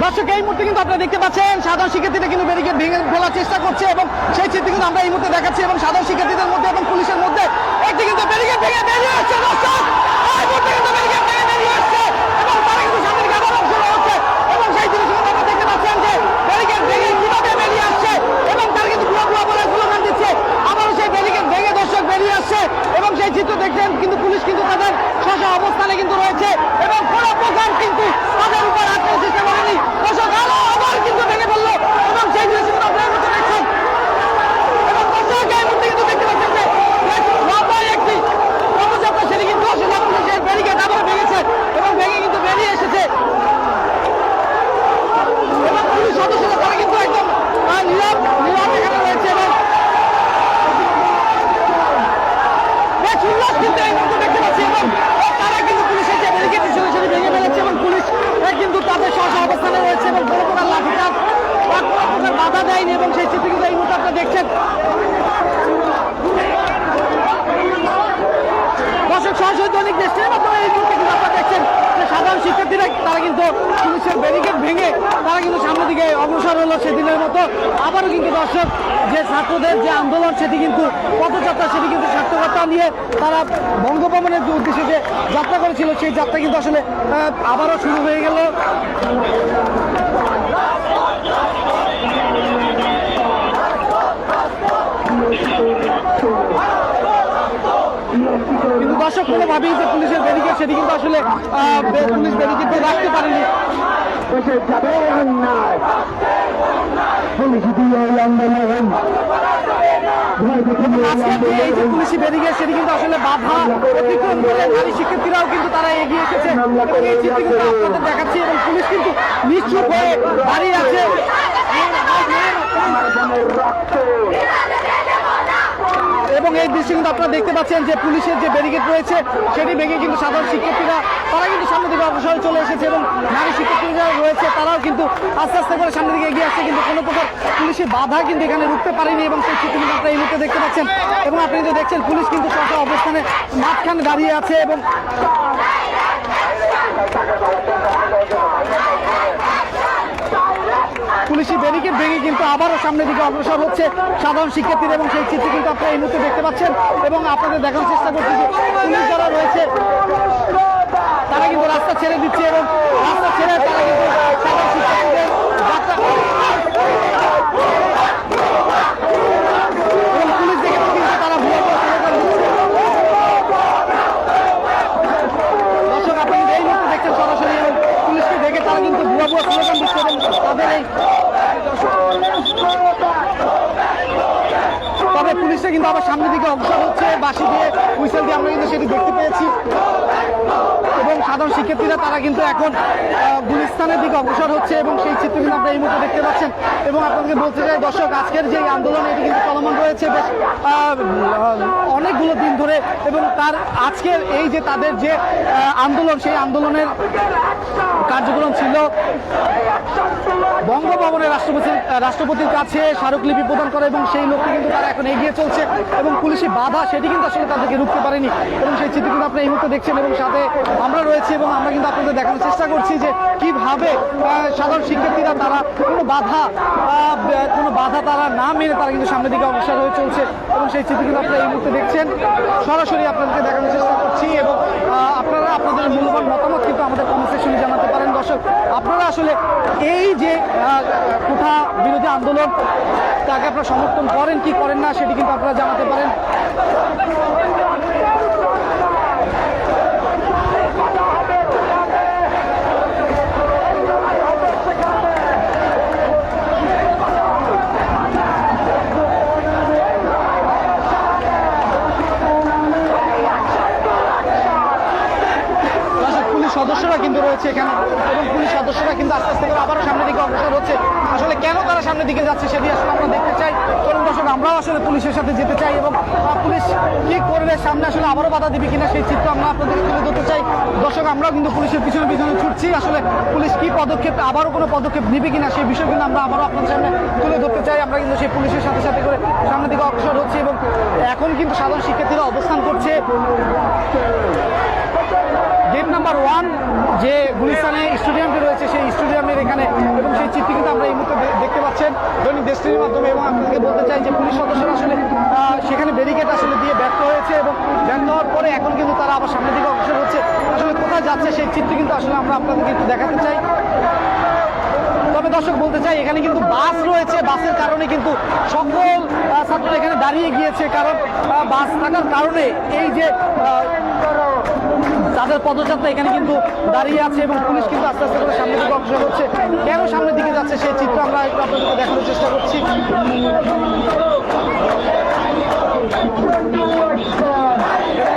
দর্শক এই মুহূর্তে কিন্তু আপনারা দেখতে পাচ্ছেন সাধারণ শিক্ষার্থীরা কিন্তু ব্যারিকেড ভেঙে ফেলার চেষ্টা করছে এবং সেই চিত্র কিন্তু আমরা এই মুহূর্তে দেখাচ্ছি এবং সাধারণ শিক্ষার্থীদের মধ্যে এবং পুলিশের মধ্যে একটি কিন্তু ব্যারিকেড ভেঙে বেরিয়ে আসছে। দর্শক এই মুহূর্তে কিন্তু ব্যারিকেড ভেঙে বেরিয়ে আসছে এবং তারা কিন্তু সামনে দিকে আবার অংশ হচ্ছে এবং সেই জিনিস কিন্তু আপনারা দেখতে পাচ্ছেন যে ব্যারিকেড ভেঙে কিভাবে বেরিয়ে আসছে এবং তারা কিন্তু ভুয়া ভুয়া বলে স্লোগান দিচ্ছে। আবারও সেই ব্যারিকেড ভেঙে দর্শক বেরিয়ে আসছে এবং সেই চিত্র দেখছেন কিন্তু পুলিশ কিন্তু তাদের স্ব অবস্থানে কিন্তু রয়েছে এবং কোনো প্রকার কিন্তু তাদের উপর আক্রমণ চেষ্টা করেনি। দর্শক আবার কিন্তু ভেঙে ফেললো এবং সেই জিনিস কিন্তু আপনারা মধ্যে দেখছেন এবং দর্শক এই মুহূর্তে কিন্তু দেখতে পাচ্ছেন যে লম্বায় একটি পদযাত্রা সেটি কিন্তু আসলে পুলিশের ব্যারিকেড আবার ভেঙেছে এবং ভেঙে কিন্তু বেরিয়ে এসেছে এবং পুলিশ সদস্যরা তারা কিন্তু একদম নীরব এখানে রয়েছে এবং বেশ উল্লাস কিন্তু এই মুহূর্তে দেখতে পাচ্ছি এবং তারা কিন্তু পুলিশের যে ব্যারিকেড ছিল সেটি ভেঙে ফেলেছে এবং পুলিশ কিন্তু তাদের স্ব অবস্থানে রয়েছে এবং কোনো প্রকার লাঠিচার্জ বা কোনো প্রকার বাধা দেয়নি এবং সেই চিত্র কিন্তু এই মুহূর্তে আপনারা দেখছেন। দর্শক সরাসরি দৈনিক দেশ থেকে আপনারা এই মুহূর্তে কিন্তু আপনারা দেখছেন যে সাধারণ শিক্ষার্থীরা তারা কিন্তু পুলিশের ব্যারিকেড ভেঙে তারা কিন্তু সামনের দিকে অগ্রসর হলো সেদিনের মতো। আবারও কিন্তু দর্শক যে ছাত্রদের যে আন্দোলন সেটি কিন্তু পদযাত্রা সেটি কিন্তু সার্থকতা নিয়ে তারা বঙ্গভবনের যে উদ্দেশ্যে যে যাত্রা করেছিল সেই যাত্রা কিন্তু আসলে আবারও শুরু হয়ে গেল। কিন্তু দর্শক কোনোভাবেই যে পুলিশের ব্যারিকেড সেটি কিন্তু আসলে পুলিশ ব্যারিকেড রাখতে পারেনি। এই যে পুলিশি ব্যারিকেড সেটি কিন্তু আসলে বাধা অতিক্রম করে নারী শিক্ষার্থীরাও কিন্তু তারা এগিয়ে এসেছে এবং এই চিত্র কিন্তু আপনাদের দেখাচ্ছি এবং পুলিশ কিন্তু নিশ্চুপ হয়ে দাঁড়িয়ে আছে এবং এই দৃশ্য কিন্তু আপনারা দেখতে পাচ্ছেন যে পুলিশের যে ব্যারিকেড রয়েছে সেটি ভেঙে কিন্তু সাধারণ শিক্ষার্থীরা তারা কিন্তু সামনের দিকে অগ্রসর চলে এসেছে এবং নারী শিক্ষার্থীরা রয়েছে তারাও কিন্তু আস্তে আস্তে করে সামনের দিকে এগিয়ে আসছে কিন্তু কোনো প্রকার পুলিশের বাধা কিন্তু এখানে রুখতে পারেনি এবং সেই চিত্র কিন্তু আপনারা এই মুহূর্তে দেখতে পাচ্ছেন এবং আপনি কিন্তু দেখছেন পুলিশ কিন্তু স্ব অবস্থানে মাঝখানে দাঁড়িয়ে আছে এবং পুলিশি ব্যারিকেড ভেঙে কিন্তু আবারও সামনের দিকে অগ্রসর হচ্ছে সাধারণ শিক্ষার্থীরা এবং সেই চিত্র কিন্তু আপনারা এই মুহূর্তে দেখতে পাচ্ছেন এবং আপনাদের দেখানোর চেষ্টা করছি যে পুলিশ যারা রয়েছে তারা কিন্তু রাস্তা ছেড়ে দিচ্ছে এবং রাস্তা ছেড়ে তারা কিন্তু সাধারণ শিক্ষার্থীদের যাত্রা এবং পুলিশ দেখে কিন্তু তারা ভুয়া দর্শক আপনি এই মুহূর্তে দেখছেন সরাসরি এবং পুলিশকে দেখে তারা কিন্তু ভুয়া স্লোগান দিচ্ছে এবং তাদের এই তবে পুলিশরা কিন্তু আবার সামনের দিকে অগ্রসর হচ্ছে বাঁশি দিয়ে হুইসেল দিয়ে আমরা কিন্তু সেটি দেখতে পেয়েছি এবং সাধারণ শিক্ষার্থীরা তারা কিন্তু এখন গুলিস্তানের দিকে অগ্রসর হচ্ছে এবং সেই চিত্র কিন্তু আপনারা এই মুহূর্তে দেখতে পাচ্ছেন এবং আপনাদেরকে বলতে চাই দর্শক আজকের যে আন্দোলন এটি কিন্তু চলমান রয়েছে বেশ অনেকগুলো দিন ধরে এবং তার আজকের এই যে তাদের যে আন্দোলন সেই আন্দোলনের কার্যক্রম ছিল বঙ্গভবনের রাষ্ট্রপতির কাছে স্মারকলিপি প্রদান করা এবং সেই লক্ষ্যে কিন্তু তারা এখন এগিয়ে চলছে এবং পুলিশি বাধা সেটি কিন্তু আসলে তাদেরকে রুখতে পারেনি এবং সেই চিত্র কিন্তু আপনারা এই মুহূর্তে দেখছেন এবং সাথে আমরা রয়েছি এবং আমরা কিন্তু আপনাদের দেখানোর চেষ্টা করছি যে কিভাবে সাধারণ শিক্ষার্থীরা তারা কোনো বাধা তারা না মেনে তারা কিন্তু সামনের দিকে অগ্রসর হয়ে চলছে এবং সেই চিত্র কিন্তু আপনারা এই মুহূর্তে দেখছেন সরাসরি আপনাদেরকে দেখানোর চেষ্টা করছি এবং আপনারা আপনাদের মূল্যবান মতামত কিন্তু আমাদের কমেন্ট সেকশনে জানাতে পারেন। দর্শক আপনারা আসলে এই যে কোঠা বিরোধী আন্দোলন তাকে আপনারা সমর্থন করেন কি করেন না সেটি কিন্তু আপনারা জানাতে পারেন। সদস্যরা কিন্তু রয়েছে এখানে এবং পুলিশ সদস্যরা কিন্তু আস্তে আস্তে করে আবারও সামনের দিকে অগ্রসর হচ্ছে। আসলে কেন তারা সামনের দিকে যাচ্ছে সেটি আসলে আমরা দেখতে চাই। চলুন দর্শক আমরাও আসলে পুলিশের সাথে যেতে চাই এবং পুলিশ কি করবে সামনে আসলে আবারও বাধা দিবে কিনা সেই চিত্র আমরা আপনাদেরকে তুলে ধরতে চাই। দর্শক আমরাও কিন্তু পুলিশের পিছনে পিছনে ছুটছি আসলে পুলিশ কি পদক্ষেপ আবারও কোনো পদক্ষেপ নিবে কিনা সেই বিষয় কিন্তু আমরা আবারও আপনাদের সামনে তুলে ধরতে চাই। আমরা কিন্তু সেই পুলিশের সাথে সাথে করে সামনের দিকে অগ্রসর হচ্ছি এবং এখন কিন্তু সাধারণ শিক্ষার্থীরা অবস্থান করছে গেট নাম্বার 1 যে গুলিস্তানে স্টেডিয়ামটি রয়েছে সেই স্টেডিয়ামের এখানে দৈনিক দেশটির মাধ্যমে। এবং আপনাদেরকে বলতে চাই যে পুলিশ সদস্যরা আসলে সেখানে ব্যারিকেড আসলে দিয়ে ব্যর্থ হয়েছে এবং ব্যর্থ হওয়ার পরে এখন কিন্তু তারা আবার সামনের দিকে অগ্রসর হচ্ছে। আসলে কোথায় যাচ্ছে সেই চিত্র কিন্তু আসলে আমরা আপনাদেরকে একটু দেখাতে চাই। তবে দর্শক বলতে চাই এখানে কিন্তু বাস রয়েছে, বাসের কারণে কিন্তু সকল ছাত্ররা এখানে দাঁড়িয়ে গিয়েছে, কারণ বাস থাকার কারণে এই যে তাদের পদযাত্রা এখানে কিন্তু দাঁড়িয়ে আছে এবং পুলিশ কিন্তু আস্তে আস্তে করে সামনের দিকে অগ্রসর হচ্ছে। কেন সামনের দিকে যাচ্ছে সেই চিত্র আমরা একটু আপনাদেরকে দেখানোর চেষ্টা করছি।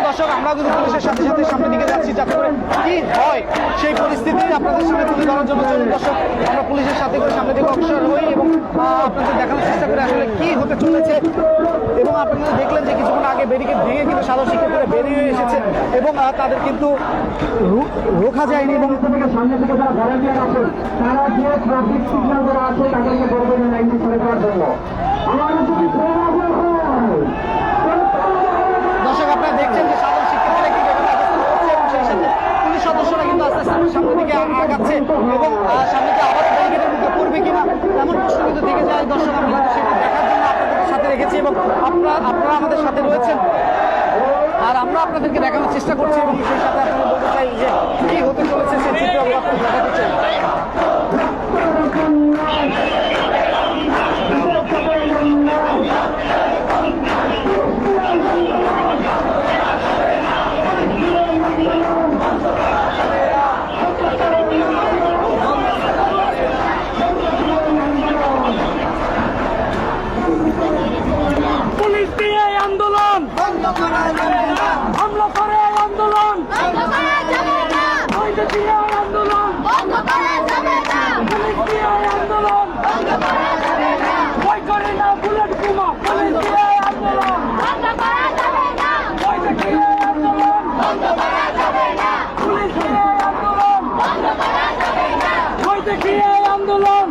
দর্শক আমরা কিন্তু পুলিশের সাথে সাথে সামনের দিকে যাচ্ছি, যাতে করে কি হয় সেই পরিস্থিতি আপনাদের সামনে তুলে ধরার জন্য। দর্শক আমরা পুলিশের সাথে করে সামনের দিকে অগ্রসর হই এবং আপনাদের দেখানোর চেষ্টা করে আসলে কি হতে চলেছে। এবং আপনারা দেখলেন যে কিছুক্ষণ আগে ব্যারিকেড ভেঙে কিন্তু সাধারণ শিক্ষার্থীরা বেরিয়ে এসেছে এবং তাদের কিন্তু রোখা যায়নি। এবং সামনে থেকে যারা ভলান্টিয়ার আছে তারা যে ট্রাফিক সিগন্যাল যারা আছে তাদেরকে বলবেন লাইন করে দেওয়ার জন্য। আমাদের যদি দর্শক আপনারা দেখছেন যে সাধারণ শিক্ষার্থীরা কিন্তু এখানে অবস্থান করছে এবং সেই সাথে পুলিশ সদস্যরা কিন্তু আস্তে আস্তে সামনের দিকে আগাচ্ছে এবং সামনে দিকে আবার ব্যারিকেডের মধ্যে পড়বে কিনা এমন প্রশ্ন কিন্তু থেকে যায়। দর্শক আমরা কিন্তু সেটা দেখার জন্য আপনাদের সাথে রেখেছি এবং আপনারা আমাদের সাথে রয়েছেন আর আমরা আপনাদেরকে দেখানোর চেষ্টা করছি এবং সেই সাথে আপনারা বলতে চাই যে কি হতে চলেছে সেই চিত্র আমরা আপনাদের দেখাতে চাই। পুলিশ দিয়ে আন্দোলন হামলা করে আন্দোলন পুলিশ দিয়ে আন্দোলন ভয় করে না বুলেট বোমা পুলিশ দিয়ে আন্দোলন ভয় দেখিয়ে আন্দোলন পুলিশ দিয়ে আন্দোলন ভয় দেখিয়ে আন্দোলন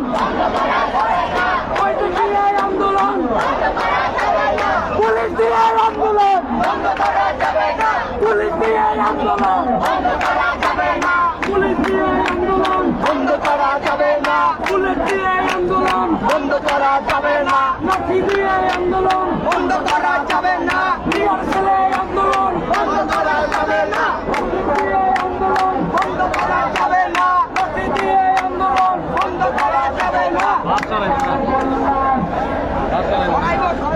ভয় দেখিয়ে আন্দোলন পুলিশ দিয়ে আন্দোলন পুলিশ দিয়ে আন্দোলন পুলিশ দিয়ে আন্দোলন বন্ধ করা যাবে না, পুলিশ দিয়ে আন্দোলন বন্ধ করা যাবে না, লাঠি দিয়ে আন্দোলন বন্ধ করা যাবে না, বিয়ার ছেলে আন্দোলন বন্ধ করা যাবে না, লাঠি দিয়ে আন্দোলন বন্ধ করা যাবে না, লাঠি দিয়ে আন্দোলন বন্ধ করা যাবে না।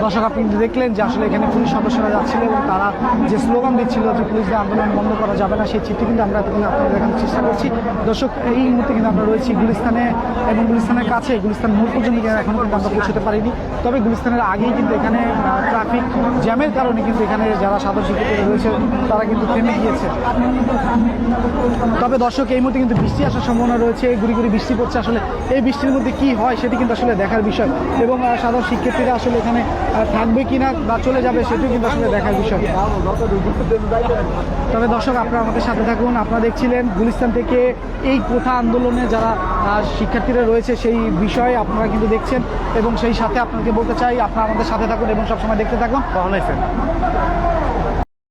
দর্শক আপনি দেখলেন যে আসলে এখানে পুলিশ সদস্যরা যাচ্ছিল এবং তারা যে স্লোগান দিচ্ছিল যে পুলিশদের আন্দোলন বন্ধ করা যাবে না সেই চিত্র কিন্তু আমরা আপনাদের দেখানোর চেষ্টা করছি। দর্শক এই মুহূর্তে কিন্তু আমরা রয়েছি গুলিস্তানে এবং গুলিস্তানের কাছে গুলিস্তান মোড় পর্যন্ত এখন কিন্তু আমরা পৌঁছতে পারিনি। তবে গুলিস্তানের আগেই কিন্তু এখানে ট্রাফিক জ্যামের কারণে কিন্তু এখানে যারা সাধারণ শিক্ষার্থীরা রয়েছে তারা কিন্তু থেমে গিয়েছে। তবে দর্শক এই মুহূর্তে কিন্তু বৃষ্টি আসার সম্ভাবনা রয়েছে, গুড়ি গুড়ি বৃষ্টি পড়ছে। আসলে এই বৃষ্টির মধ্যে কি হয় সেটি কিন্তু আসলে দেখার বিষয় এবং সাধারণ শিক্ষার্থীরা আসলে এখানে থাকবে কিনা বা চলে যাবে সেটিও কিন্তু আসলে দেখার বিষয়। তবে দর্শক আপনারা আমাদের সাথে থাকুন। আপনারা দেখছিলেন গুলিস্তান থেকে এই কোঠা আন্দোলনে যারা শিক্ষার্থীরা রয়েছে সেই বিষয়ে আপনারা কিন্তু দেখছেন এবং সেই সাথে আপনাকে বলতে চাই আপনারা আমাদের সাথে থাকুন এবং সবসময় দেখতে থাকুন।